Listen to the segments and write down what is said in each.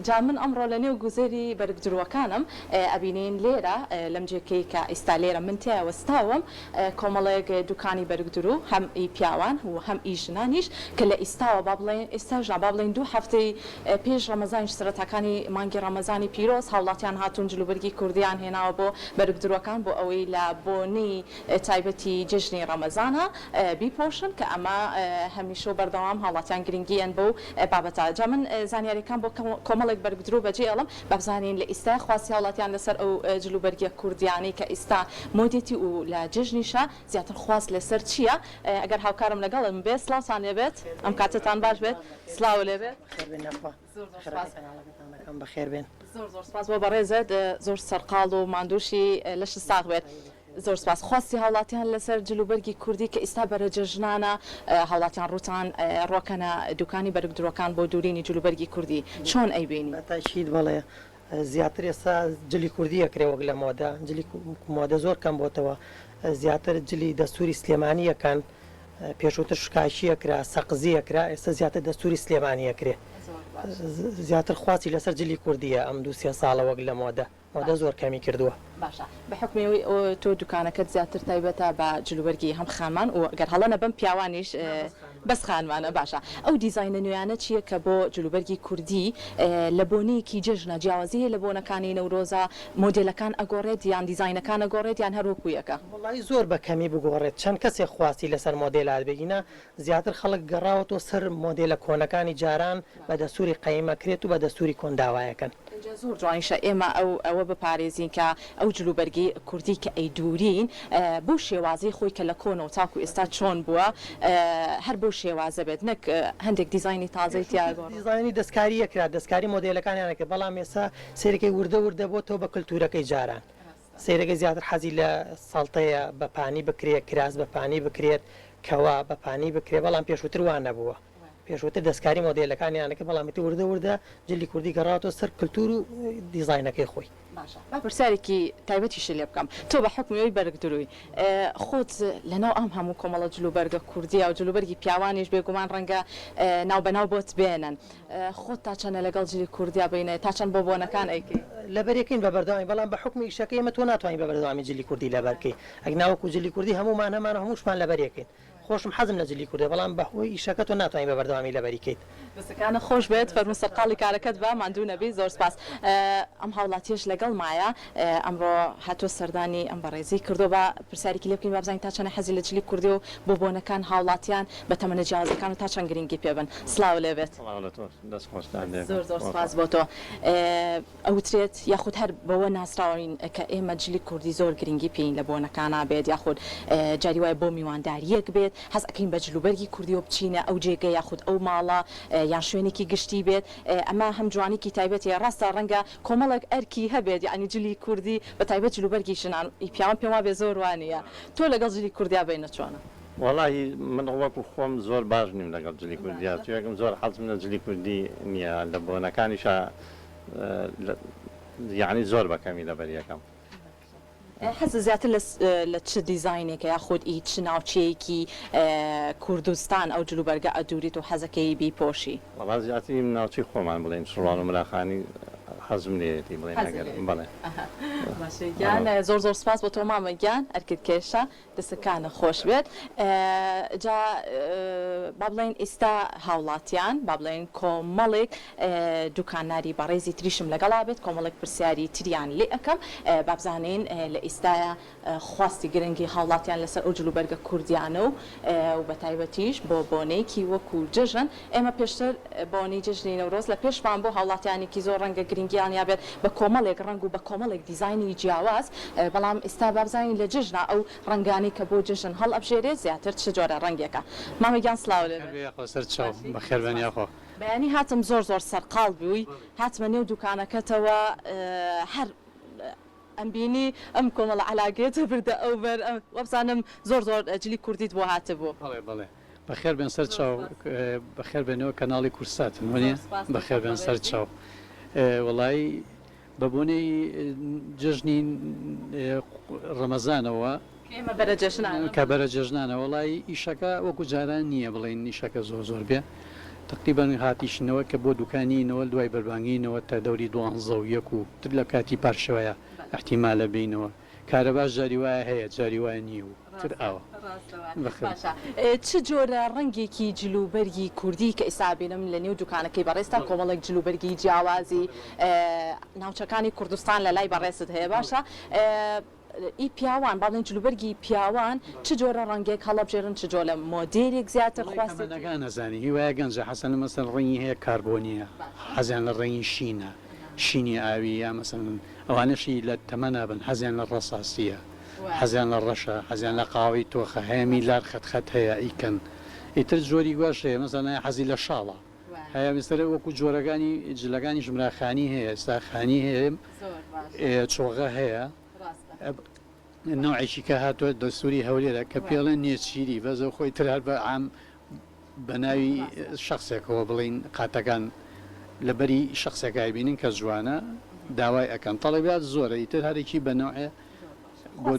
جا من ئەمڕۆ لە نێو گوزەری بەرگدروەکانم ئەبینین لێرە لەم جێکەی کە ئێستا لێرە من تیا وەستاوم کۆمەڵێک دوکانی بەرگدرو هەم ئی پیاوان و هەم ئی ژنانیش کە لە ئێستاوە با بڵێن ئێستاژە با بڵێن 2 هەفتەی پێش ڕەمەزانی سەرەتاکانی مانگی ڕەمەزانی پیرۆز هاوڵاتیان هاتوون جلوبەرگی کوردیان هێناوە بۆ بەرگدروەکان بۆ ئەوەی لە بۆنی تایبەتی جژنی ڕەمەزانە بیپۆشن کە ئەمە هەمیشە بەردەوام هاوڵاتیان گرنگیان بۆ بابەتە جا من زانیاریەکان بۆ کۆمەڵێک بەرگدرو بەجێ ئەڵم بابزانین لە ئێستا خواستی هاوڵاتیان لەسەر ئەو جلوبەرگیە کوردیانی کە ئێستا مۆدێتی و لە جژنیشە زیاتر خواست لەسەر چییە ئەگەر هاوکارم لەگەڵم بێت سڵاوتان لێبێت ئەم کاتتان باش بێت سلااو لێبێت بەخێر بێن زۆر زۆر سپاس بۆ بەڕێزت زۆر سەرقاڵ و ماندووشی لە شستاق بێت زۆر سپاس خواستی هاوڵاتیان لەسەر جلوبەرگی کوردی کە ئێستا بەرە جژنانە هاوڵاتیان ڕوتان ڕۆکەنە دوکانی بەرگدرۆکان بۆ دوورینی جلوبەرگی کوردی چۆن ئەیبینی تاشید بڵێ زیاتر ئێستا جلی کوردی ئەکرێ وەک لە مۆدا جلی مۆدە زۆر کەم بۆتەوە زیاتر جلی دەستوری سلێمانیەکان پێشووتر شکاشیەکرا سەقزیەکرا ئێستا زیاتر دەستوری سلێمانیەکرێ زیاتر خواسی لەسەر جلی کوردیە ئەم 2-3 ساڵە وەک لە مۆدە زۆر کەمی کردووە باشە بە حکمەوەی تۆ دوکانەکەت زیاتر تایبەتە بە جلوبەرگی هەم خامان و گەر هەڵەنە بم پیاوانیش بەس خانمانە باشە ئەو دیزاینە نوێیانە چییە کە بۆ جلوبەرگی کوردی لە بۆنەیەکی جژنە جیاوازیە لە بۆنەکانی نەورۆزە مۆدلەکان ئەگۆڕێت یان دیزاینەکان ئەگۆڕێت یان هەروەکویەکە وڵی زۆر بە کەمی بگۆڕێت چەند کەسێک خواستی لەسەر مۆدلات بگینە زیاتر خەڵک گەڕاوەتەوە سەر مۆدلە کۆنەکانی جاران بە دەسووری قەیمەکرێت و بە دەسووری کۆنداوایەکەن زۆر جوانیشە ئێمە ئەوە بپارێزین کە ئەو جلوبەرگی کوردی کە ئەی دوورین بۆ شێوازی خۆی کە لە کۆنە و تاکو ئێستا چۆن بووە هەر بۆ شێوازە بێت نەک هەندێک دیزایانی تازای تیاگۆ دیزایانی دەستکاری یەکرا دەستکاری مۆدلەکانیانەکە بەڵام ئێستا سێرەکەی وردە بۆ تۆ بە کللتورەکەی جاران سێرەکە زیاتر حەزی لە ساڵتەیە بەپانی بکرێت کراس بەپانی بکرێت کەوا بەپانی بکرێت بەڵام پێشووتر وان نەبووە پێشوتر دەستکاری مۆدلەکانیانەکە بەڵامی وردە جلی کوردی گەڕاتەوە سەر کللتور و دیزاینەکەی خۆی با پرسیارێکی تایبەتیش لێ بکەم تۆ بە حکمەوەی بەرگدروی خۆت لەناو ئەم هەموو کۆمەڵە جلوبەرگە کوردیە و جلوبەرگی پیاوانیش بێگومان ڕەنگە ناو بەناو بۆت بێنن خۆت تا چەندە لەگەڵ جلی کوردیا بینێت تا چەند بۆ بۆنەکان ئەیکەی لەبەرەکەین بە بەردەوامی بەڵام بە حکمی شەکەی ئمە تۆ ناتوانین بە بەردەوامی جلی کوردی لەبەرکەی ئەگ ناوەکو جلی کوردی هەمومان هەمان هەمووشمان لەبەرەکەین خۆشم حەزم لە جلی کوردی بەڵام بەهۆی ئیشەکە تۆ ناتوانین بە بەردەوامی لەبەریکەیت دەستەکانە خۆش بێت فەرموو سەرقاڵی کارەکەت بە ماندوو نەبی زۆر سپاس ئەم هاوڵاتیش لەگەڵ مایە ئەمڕۆ هاتۆ سەردانی ئەم بەڕێزی کردو بە پرسیارێکی لێ بکەین بابزانین تا چەنە حەزی لە جلی کوردی و بۆ بۆنەکان هاوڵاتیان بە تەمەنە جیاوازەکان و تا چەند گرنگی پێبن سلااو لێبێت زۆر سپاس بۆ تۆ ئەوترێت یاخود هەر بەوە ناسراوین کە ئێمە جلی کوردی زۆر گرنگی پێین لە بۆنەکانە بێت یاخود جاری وایە بۆ میوانداریەک بێت هەز ئەەکەین بە جلوبەرگی کوردی و بچینە ئەو جێگە یاخود ئەو ماڵە یان شوێنێکی گشتی بێت ئەمە هەم جوانێکی تایبەتی ڕاستە ڕەنگە کۆمەڵک ئەرکی هەبێت یعنی جلی کوردی بە تایبەت جلوبەرگی شنان پیاوان پێما بێ زۆر وانە تۆ لەگەڵ جلی کوردیا بینە چۆنە وڵی من وەکو خۆم زۆر باش نیم لەگەڵ جلی کوردیا توێکم زۆر حەزم لە جلی کوردی نییە لە بۆنەکانیشە یعنی زۆر بەکەمی لەبەریەکەم حەز زیاتر لە چ دیزاینێکە یا خۆت ئی چ ناوچەیەکی کوردستان ئەو جلوبەرگە ئەدوریت و حەزەکەی بیپۆشی وڵا زیاتری ناوچی خۆمان بڵێن شڕوان و مراخانی حەزم لێتی بڵێن ئەگەر بڵێ گیان زۆر سپاس بۆ تۆ مامە گیان ئەرکت کێشە دەستەکانە خۆش بێت جا با بڵێن ئێستا هاوڵاتیان با بڵێن کۆمەڵێک دوکاناری بەڕێزی تریشم لەگەڵا بێت کۆمەڵێک پرسیاری تریان لێ ئەەکەم بابزانین لە ئێستاە خواستی گرنگی هاوڵاتیان لەسەر ئەو جلوبەرگە کوردیانە و بە تایبەتیش بۆ بۆنەیەکی وەکو جژن ئێمە پێشتر بۆنەی جژنی نەورۆز لە پێشمان بۆ هاوڵاتیانێکی زۆر ڕەنگە گرنگیان یابێت بە کۆمەڵێک ڕنگ و بە کۆمەڵێک دیزاینی جیاواز بەڵام ئێستا بابزانین لە جژنا ئەو ڕنگانی کە بۆ جژن هەڵ ئەبژێرێت زیاتر چ جۆرە ڕەنگێکە مامەگیان سلااو بەخێربێنیاخۆ بەیانی هاتم زۆر سەرقاڵ بووی هاتمە نێو دوکانەکەتەوە هەر ئەمبینی ئەم کۆمەڵە علاگێتە بردە ئەو بەر وەبزانم زۆر جلی کوردیت بۆ هاتبوو بڵێ بەخێر بێن سەر چاو بەخێر بێنەوە کەناڵی کورساتن وانە بەخێر بێن سەر چاو وڵایی بەبوونەی جژنی ڕەمەزانەوە کە بەرە جژنانە وڵی ئیشەکە وەکو جاران نییە بڵێن نیشەکە زۆر بێ تقریبان هاتیشنەوە کە بۆ دوکانینەوە دوای بەربانگینەوە تا دەوری 12 و تر لە کاتی پارشەوەیە احتیمالە بینەوە کارەباش جاری وایە هەیە جاری وایە نییە و تر ئاوە چ جۆرە ڕەنگێکی جلوبەرگی کوردی کە ئێسابینم لە نێو دوکانەکەی بەڕێستا کۆمەڵێک جلوبەرگی جیاوازی ناوچەکانی کوردستان لە لای بەڕێست هەیە باشە ئی پیاوان باڵێن جلوبەرگی پیاوان چ جۆرە ڕەنگێک هەڵەبژێرن چ جۆرە مۆدێرێک زیاتر خواستەکان نەزانی هیوایە گەنجە حەسەن مەسەن ڕێنی هەیە کاربۆنیە حەزیان لە ڕێنی شینە شینی ئاوی یا مەسەن ئەوانەشی لە تەمەنا بن حەزیان لە ڕەساسیە حەزیان لە ڕەشە حەزیان لە قاوەی تۆخە هەیەمی لار خەت هەیە ئیکەن ئیتر جۆری گواش هەیە مەسەڵەن حەزی لە شاڵە هەیە ویسترە وەکو جۆرەکانی جلەکانی ژمراخانی هەیە ئێستاخانی هەیە چۆغە هەیە نوعێکی کە هاتووە دەستوری هەولێرە کە پێڵێن نێچیری بەزە خۆی ترار بە عام بە ناوی شخصێکەوە بڵین قاتەکان لەبەری شخصێکای بینین کە جوانە داوای ئەەکەن تەڵەبات زۆرە ئیتر هەرێکی بە نوعێ بۆ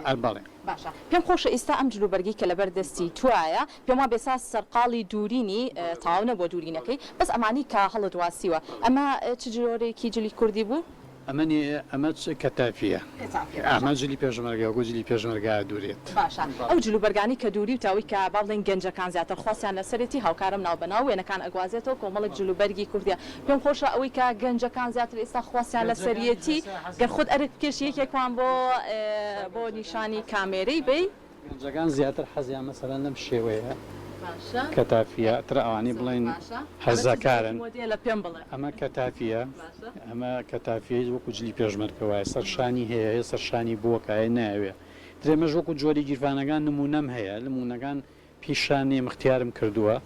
ئەرباڵێ باشە پێم خۆشە ئێستا ئەم جلوبەرگی کە لەبەر دەستی توایە پێم وا بێسا سەرقاڵی دوورینی تاونە بۆ دوورینەکەی بەس ئەمانی کە هەڵت واسیوە ئەمە چ جۆرێکی جلی کوردی بوو؟ ئەمە کەتافیە ئەمە جلی پێشمەرگە و جلی پێشمەرگا دوورێت باشە ئەو جلوبەرگانی کە دووری و تاوی کە باڵێن گەنجەکان زیاتر خواستیان لەسەرەتی هاوکارم ناو بەناو وێنەکان ئەگوازێتەوە کۆمەڵک جلوبەرگی کوردیە پێم خۆشە ئەوەی کە گەنجەکان زیاتر ئێستا خواستیان لە سەرەتی گەر خۆت ئەرک کێش یەکێکوان بۆ نیشانی کامێرەی بی گەنجەکان زیاتر حەزیان مەسەلەن لەم شێوەیە کەتافیە تر ئەوانی بڵین هەرزەکارن ئەمە کەتافیە ئەمە کەتافی وەکو جلی پێشمەرگەوەی سەرشانی هەیە سەرشانی بووەکایە ناوێ درێمەش وەکو جۆری گیرفانەکان نمونەم هەیە نمونونەکان پیشانێ مختیارم کردووە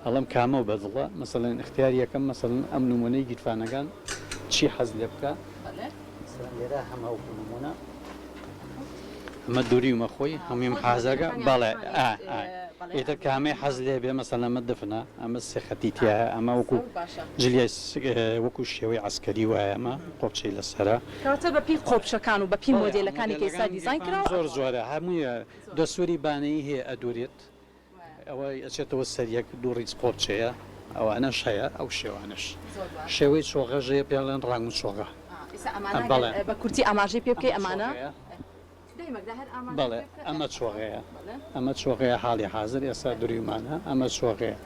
ئەڵم کامە بەدڵە مەسەڵەن اختیار یەکەم مەسەڵەن ئەم نمونەی گیرفانەکان چی حەز لێ بکە لێرە هەمە وەکو نمونە ئەمە دووری ومە خۆی هەموویم حازەکە بەڵێ ئێتر کامەی حەز لێ بێ مەسەڵەن ئەمە دفنە ئەمە سێخەتیتیە ئەمە وەکو جلیای وەکو شێوەی عسکەری وایە ئەمە قۆپچەی لەسەرە کەواتە بەپی قۆپشەکان و بەپی مۆدێلەکانی کە ئێستا دیزاین کراوە زۆر زۆرە هەموویە دەسووری بانەیی هەیە ئەدورێت ئەوە ئەچێتەوە سەریەک دوو ڕیز قۆپچەیە ئەوانەش هەیە ئەو شێوانش شێوەی چۆغەژەیە پێڵێن ڕنگ و چۆغە بە کورتی ئاماژەی پێ بکەی ئەمانە بەڵێ ئەمە چۆغەیە ئەمە چۆغەیە حاڵی حاضر ئێستا دووریمانە ئەمە چۆغەیە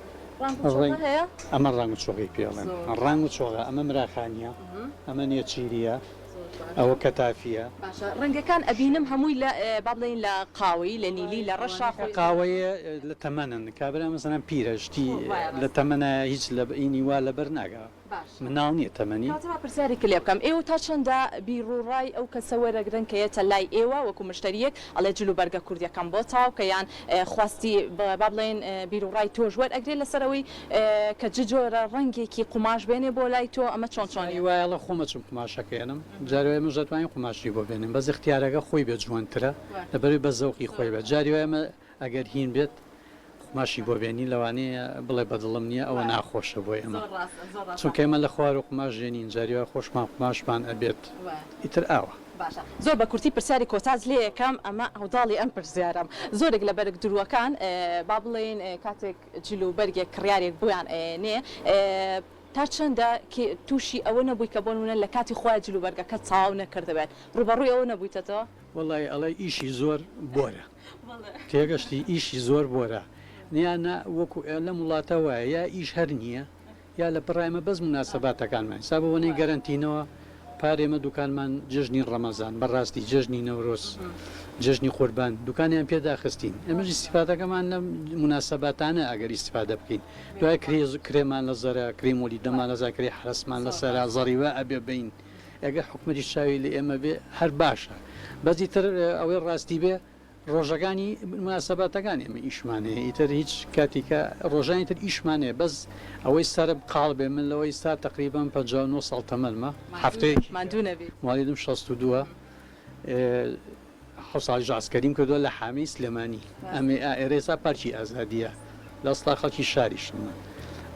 ئەمە ڕنگ و چۆغی پێڵێن ڕنگ و چۆغە ئەمە مراخانیە ئەمە نێچیریە ئەوە کەتافیە ڕەنگەکان ئەبینم هەمووی لە با بڵێن لە قاوەی لە نیلی لە ڕەشا قاوەیە لە تەمەنن کابرا مەسەڵەن پیرەشتی لە تەمەنە هیچ لە ئینی وا لەبەر ناگا مناڵ نییە تەمەنی پرسیارێکی لێ بکەم ئێوە تا چەندە بیرڕای ئەو کەسە وەرەگرن کە یەتە لای ئێوە وەکو مشتریەک ئەڵێ جلوبەرگە کوردیەکەم بۆ تاو کە یان خواستی با بڵێن بیرڕای تۆش وەرئەگرێت لەسەرەوەی کە جۆرە ڕەنگێکی قوماش بێنێ بۆ لای تۆ ئەمە چۆنچۆنی وایە خۆمە چم قوماشەکەێنم جاروای مژەتوانین قوماشی بۆ بێنین بەز اختیارەکە خۆی بێت جوانترە لەبەروی بە زەوقی خۆی بێت جاروای ئەمە ئەگەر هین بێت ماشی بۆ بێنی لەوانەیە بڵێ بەدڵم نییە ئەوە ناخۆشە بۆی ئەمە چونکە ئێمە لە خوار و قماش ژێنین جاریوە خۆشمان قماشمان ئەبێت ئیتر ئاوە زۆر بە کورتی پرسیاری کۆتاز لێ یەکەم ئەمە ئەوداڵی ئەم پرسیارم زۆرێک لە بەرگ دروەکان با بڵێن کاتێک جلوبەرگێک کڕیارێک بۆیان نێ تا چەندە تووشی ئەوە نەبووی کە بۆنونە لە کاتی خۆی جلوبەرگەکە چاو نەکردبێت ڕوبەڕووی ئەوە نەبوویتەوە وڵی ئەڵێ ئیشی زۆر بۆرە تێگەشتی ئیشی زۆر بۆرە نیانە وەکو لە وڵاتە وایە یا ئیش هەر نییە یا لە پڕایمە بەس مناسەباتەکانمان سابەوەنەی گەرنتینەوە پارێمە دوکانمان جژنی ڕەمەزان بەڕاستی جژنی نەورۆز جژنی قوربان دوکانیان پێداخستین ئەمەش استیفادەکەمان لە مناسەباتانە ئەگەر استیفادە بکەین دوای کرێمان لە زەرە کریمۆلی دەمان لە زاکری حرسمان لەسەرا زەریوە ئەبێ بین ئەگەر حکومەتی شاوی لە ئێمە بێ هەر باشە بەزی تر ئەوەی ڕاستی بێ ڕۆژەکانی مناسەباتەکانی ئەمە ئیشمانەیە ئیتر هیچ کاتیکە ڕۆژانی تر ئیشمانەیە بەس ئەوەی سارە قاڵ بێ من لەوەی سا تقریبان 59 ساڵ تەمەنمە هەفتەیەکی مالیدم 62 حوساڵی ئاسکەریم کردووە لە حامی سلێمانی ئەمێ ئێرێسا پارکی ئازادیە لە سڵا خەڵکی شاریشمە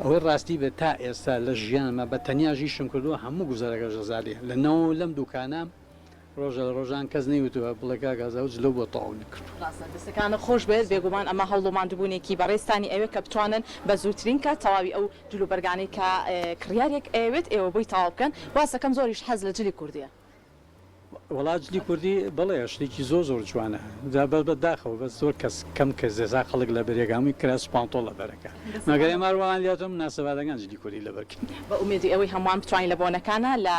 ئەوەی ڕاستی بێت تا ئێستا لە ژیانمە بە تەنیا ژیشم کردووە هەموو گوزارەکە ژەزارێ لەنەوە لەم دوکانام ڕۆژە لە ڕۆژان کەس نەیوتوە بڵێ کاگازاوج لەو بۆ تەواو نکرد. دەستەکانە خۆش بێت بێگومان ئەمە هەوڵۆماندبوونێکی بەڕێستانی ئەوێ کە بتوانن بە زووترین کە تەواوی ئەو جلوبەرگانەی کە کڕیارێک ئەوێت ئێوە بۆی تەواو بکەن واسەکەم زۆریش حەز لە جلی کوردیە. وڵاتجلی کوردی بڵێ شتێکی زۆر جوانە بە داخەوە بە زۆر کەس کەم کەس دێزا خەڵک لە بەرێگامی کرا سپانتۆ لە بەرەکە مەگەر ئێماروان دیاتم ناسەبادەکان جلی کوردی لە بەرکن بە ئومێدی ئەوەی هەمووان بتوانین لە بۆنەکانە لە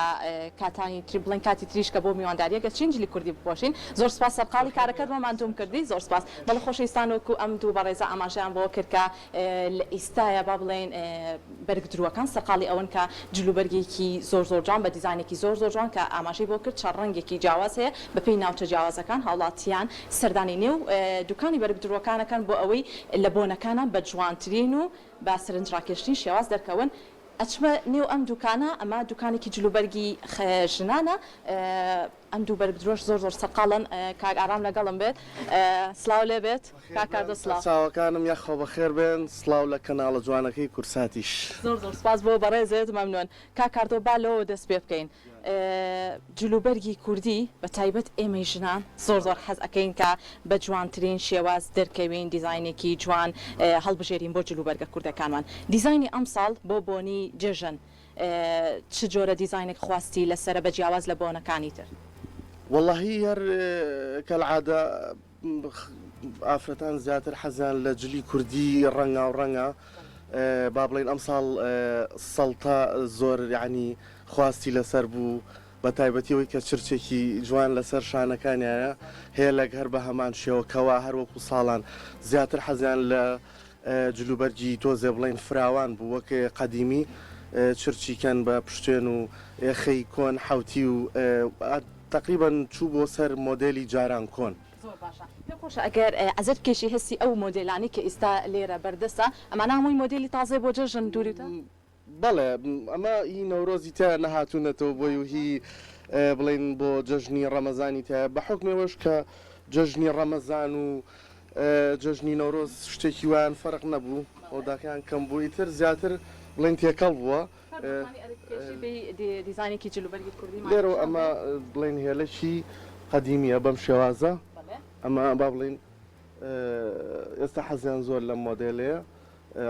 کاتانی بڵێن کاتی تریش کە بۆ میوانداریەکە چین جلی کوردی بپۆشین زۆر سپاس سەرقاڵی کارەکەت بۆمانتوم کردی زۆر سپاس بەڵە خۆشەویستان وەکو ئەم دوو بەڕێزە ئاماژیان بۆ کرد کە لە ئێستاە با بڵێن بەرگدرووەکان سەرقاڵی ئەوەن کە جلوبەرگێکی زۆر جوان بە دیزانێکی زۆر جوان کە ئاماژەی بۆ کرد چەند ڕەنگێکی جیاواز هەیە بەپێی ناوچە جیاوازەکان هاوڵاتیان سەردانی نێو دوکانی بەرگدرووەکانەکان بۆ ئەوەی لە بۆنەکانان بە جوانترین و با سرنجڕاکێشتنی شێواز دەرکەون ئەچمە نێو ئەم دوکانە ئەمە دوکانێکی جلوبەرگی ژنانە ئەم دوو بەرگدرۆش زۆر سەرقاڵن کاک ئارام لەگەڵم بێت سلااو لێ بێت کاکاردۆ سلااو چاوەکانم یاخۆ بەخێر بێن سلااو لە کەناڵە جوانەکەی کورساتیش زۆر سپاس بۆ بەڕێزێت مەمنون کاکاردۆ با لەوە دەست پێ بکەین جلوبەرگی کوردی بە تایبەت ئێمەی ژنان زۆر حەز ئەەکەین کە بە جوانترین شێواز دەرکەوین دیزاینێکی جوان هەڵبژێرین بۆ جلوبەرگە کوردەکانمان دیزایانی ئەم ساڵ بۆ بۆنی جێژن چ جۆرە دیزاینێک خواستی لەسرە بە جیاواز لە بۆنەکانی تر واللهی هەر کەلعادە ئافرەتان زیاتر حەزیان لە جلی کوردی ڕەنگە با بڵێن ئەم ساڵ سەڵتە زۆر یعنی خواستی لەسەر بوو بە تایبەتیەوەی کە چرچێکی جوان لەسەر شانەکانیایە هەیە لەک هەر بە هەمان شێوەکەوە هەر وەکو ساڵان زیاتر حەزیان لە جلوبەرگی تۆزێ بڵێن فراوان بوو وەک قەدیمی چرچیکەن بە پشتێن و ئێخەی کۆن حوتی و تقریبا چوو بۆ سەر مۆدلی جاران کۆن خۆشە ئەگەر ئەزت کێشی هەستی ئەو مۆدلانی کە ئێستا لێرە بەردەسە ئەمە نامۆی مۆدلی تازای بۆ جەژن دووریتە بەڵێ ئەمە هی نەورۆزی تا نەهاتوونەتەوە بۆی و هی بڵێن بۆ جەژنی ڕەمەزانی تایە بە حکمێوەش کە جەژنی ڕەمەزان و جەژنی نەورۆز شتێکی وان فەرق نەبوو ئەوداکەیان کەم بووی تر زیاتر بڵێن تێکەڵ بووە دیزانێکی جلوبەرگی کوردی لێرە ئەمە بڵێن هێلەکی قەدیمیە بەم شێوازە ئەمە با بڵێن ئێستا حەزیان زۆر لەم مۆدلەیە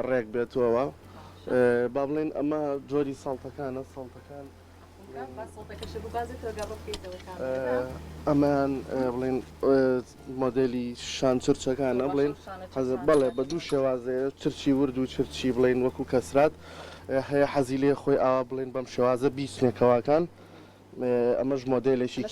ڕێک بێتەوە با بڵێن ئەمە جۆری ساڵتەکانە ساڵتەکان ئەمان بڵێن مۆدلی شان چرچەکانە بڵێن بەڵێ بە دوو شێوازەیە چرچی ورد و چرچی بڵێن وەکو کەسرات هەیە حەزی لێ خۆی ئاوا بڵێن بەم شێوازە بیستنێکەوەکان ئەمەش مۆدلێکی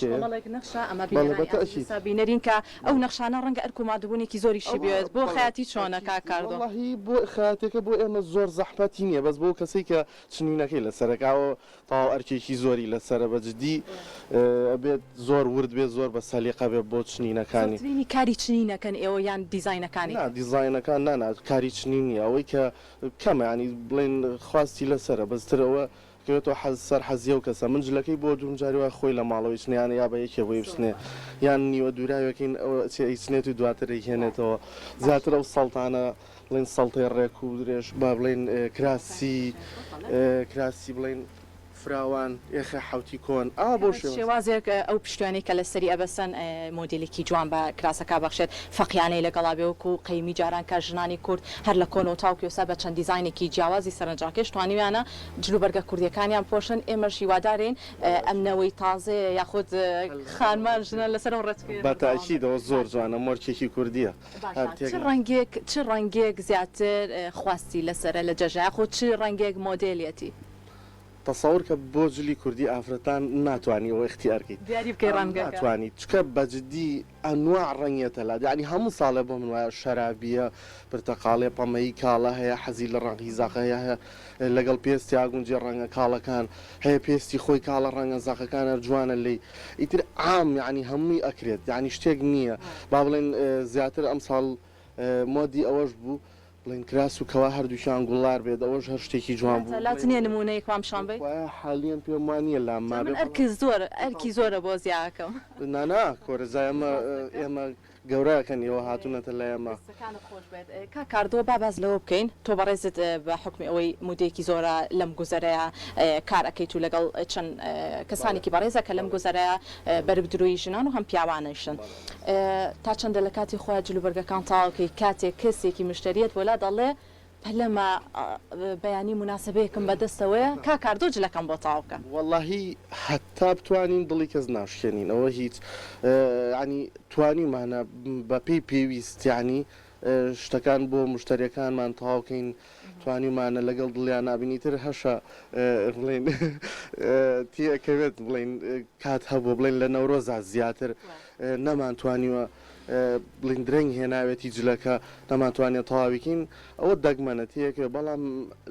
بینەرین کە ئەو نەخشانە ڕەنگە ئەرکومادبوونێکی زۆریشی بێت بۆ خەیاتی چۆنە کاکاردۆهی بۆ خاتێکە بۆ ئێمە زۆر زەحمەتی نییە بەس بۆ کەسی کە چنینەکەی لەسەرەکەەوە تاو ئەرکێکی زۆری لەسرە بەجددی بێت زۆر ورد بێت زۆر بە سەلیقە بێت بۆ چنینەکانی کاری چنینەکەن ئێوە یان دیزاینەکانی دیزاینەکان نانات کاری چنینی ئەوەی کە کەمە ینی بڵێن خواستی لەسرە بەسترەوە کەوێتەوە سەر حەزیە و کەسە من جلەکەی بۆ دوم جاریوە خۆی لە ماڵەوەی چنیانە یا بە یەکێ بۆی بچنێ یان نیوە دووراوەکەین چێنێت و دواتر هێنێتەوە زیاتر ئەو سەڵتانە بڵێن سەڵتەی ڕێک و درێژ با بڵێن کراسی بڵێن فراوان ئێخە حوتی کۆن بۆ شێوازێک ئەو پشتوانەی کە لە سەری ئەبەسەن مۆدلێکی جوان بە کراسەکە بەخشێت فەقیانەی لەگەڵا بێوەکو و قەیمی جاران کە ژنانی کورد هەر لە کۆن و تاوکیۆسا بە چەند دیزاینێکی جیاوازی سەرنجاکەش توانیویانە جلوبەرگە کوردیەکانیان پۆشن ئێمە شیوادارین ئەمنەوەی تازێ یاخود خانمان ژنە لەسەر ڕێتکرد بەتاکیدەوە زۆر جوانە مۆرکێکی کوردیە چ ڕەنگێک زیاتر خواستی لەسرە لە جەژای خۆ چ ڕەنگێک مۆدلێتی تەسەور کە بۆ جلی کوردی ئافرەتان ناتوانانی ئەو اختیارکەیت دیاری بکەی ڕەنگە ناتوانیت چکە بەجددی ئەنواع ڕەنگێتە لا ینی هەموو ساڵێ بۆ من وایە شەرابیە پرتەقاڵێ پەمەی کاڵە هەیە حەزی لە ڕەنگی زاقە هەیە لەگەڵ پێستی ئاگونجێ ڕەنگە کاڵەکان هەیە پێستی خۆی کاڵە ڕەنگە زاقەکانە جوانە لی ئیتر عام ینی هەمووی ئەکرێت ینی شتێک نییە با بڵێن زیاتر ئەم ساڵ مۆدی ئەوەش بوو بڵێن کراس و کەوا هەردووشان گوڵار بێت ئەوەش هەر شتێکی جوان بوو لاتنیە نمونەیە کوامشان بێ حالیان پێم وانە لامە ئەرکی زۆرە بۆ زیاکەم نانا کۆرەزای ئێمە گەورەکەنیەوە هاتوونەتە لە ئێمە. کا کاردۆ با باز لەوە بکەین تۆ بەڕێزت بە حکمی ئەوەی مودێکی زۆرە لەم گوزەرەیە کار ئەەکەیت و لەگەڵ چەند کەسانێکی بەڕێزە کە لەم گوزەرەیە بەرگدروی ژنان و هەم پیاوانشن تا چەندە لە کاتی خۆیان جلوبەرگەکان تاڵکەی کاتێک کەسێکی مشتریت وەلا دەڵێ لەمە بەیانی مناسبەیەکم بەدەستەوەیە کا کاردۆ جلەکەم بۆ تاوکە واللهی هەتا بتوانین دڵی کەس ناشکێنین ئەوە هیچ ینی توانیمانە بە پێی پێویستیانی شتەکان بۆ مشتریەکانمان تاوکەین توانیمانە لەگەڵ دڵیان نبینیتر هەشە بڵێن تیەکەوێت بڵێن کات هەبوو بڵێن لە نەورۆزا زیاتر نەمانتوانیوە بڵین درەنگ هێناوێتی جلەکە نەماتوانێت تەواویکین ئەوە دەگمەنەتیەکە بەڵام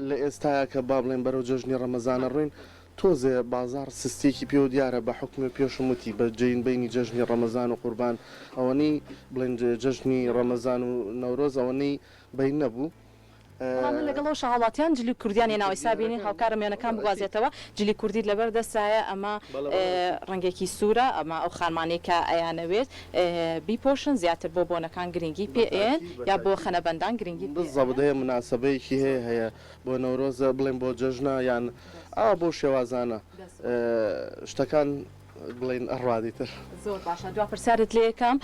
لە ئێستاە کە با بڵێن بەرەو جەژنی ڕەمەزانە ڕوین تۆزێ بازار سستێکی پێ و دیارە بە حکومە پێشموتی بە جین بینی جەژنی ڕەمەزان و قوربان ئەوەنی بڵێن جەژنی ڕەمەزان و نەورۆز ئەوەنەی بین نەبوو. لەگەڵ شەهاڵاتیان جلی کوردیانی ناوی سابینی هاوکارە میێنەکان بگوازێتەوە جلی کوردی لەبەر دەسایە ئەمە ڕەنگێکی سوورە ئەمە ئەو خانمانێکە ئەیانەوێت بیپۆشن زیاتر بۆ بۆنەکان گرنگی پێێن یا بۆ خەنەبەندان گرنگی بزەبدەیە مناسبەیەکی هەیە بۆ نەورۆزە بڵێن بۆ جەژنە یان بۆ شێوازانە شتەکان بڵێن ئەڕوادیتر زۆر باشە دوا پرسیارت لێ یەکەم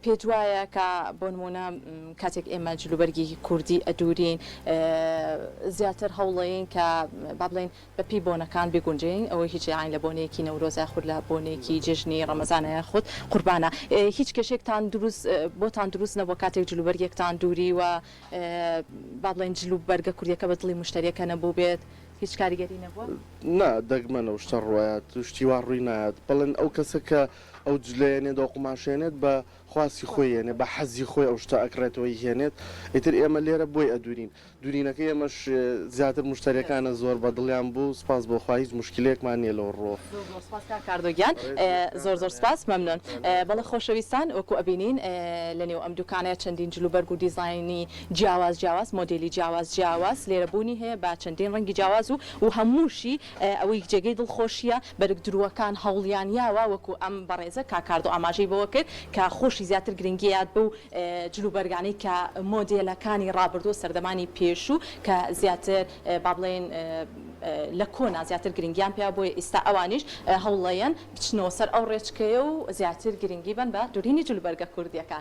پێت وایە کە بۆ نمونە کاتێک ئێمە جلوبەرگی کوردی ئەدورین زیاتر هەوڵەیەن کە با بڵێن بەپی بۆنەکان بگونجین ئەوە هیچ یان لە بۆنەیەکی نەورۆزە خورد لە بۆنێکی جژنی ڕەمەزانە خودت قوربانە هیچ کەشێکتان دروست بۆتان دروست نەبووە کاتێک جلوبەرگێکتان دووری و با بڵێن جلوبەرگە کوردیەکە بە دڵی مشتریەکە نەبوو بێت هیچ کاریگەری نەبووە؟ نا دەگمەنە شتە ڕایەت شتی وا ڕووی نایەت بڵێن ئەو کەسە کە ئەو جلێنێت ئەو قماشێنێت بە خواسی خۆیێنێ بە حەزی خۆی ئەو شتە ئەکرێتەوەی هێنێت ئیتر ئێمە لێرە بۆی ئەدورین دوورینەکە ئێمەش زیاتر مشتریەکانە زۆر بە دڵیان بوو سپاس بۆ خوا هیچ مشکلێکمان نیە لەوە ڕۆ کاردۆگیان زۆر زۆر سپاس مەمنون بەڵێ خۆشەویستان وەکو ئەبینین لە نێو ئەم دوکانەیە چەندین جلوبەرگ و دیزاینی جیاواز مۆدلی جیاواز لێرە بوونی هەیە با چەندین ڕەنگی جیاواز و هەمووشی ئەوەی جێگەی دڵخۆشیە بەرگ دروەکان هەوڵیان یاوە وەکو ئەم بەڕێزە کاکاردۆ ئاماژەی بەوە کرد کە خۆشی زیاتر گرنگیات بوو جلوبەرگانی کە مۆدێلەکانی ڕابردووە سەردەمانی پێشوو کە زیاتر با بڵێن لە کۆنا زیاتر گرنگیان پێیا بۆی ئێستا ئەوانیش هەوڵەیەن بچنەوە سەر ئەو ڕێچکەیە و زیاتر گرنگی بن بە دوورینی جلوبەرگە کوردیەکان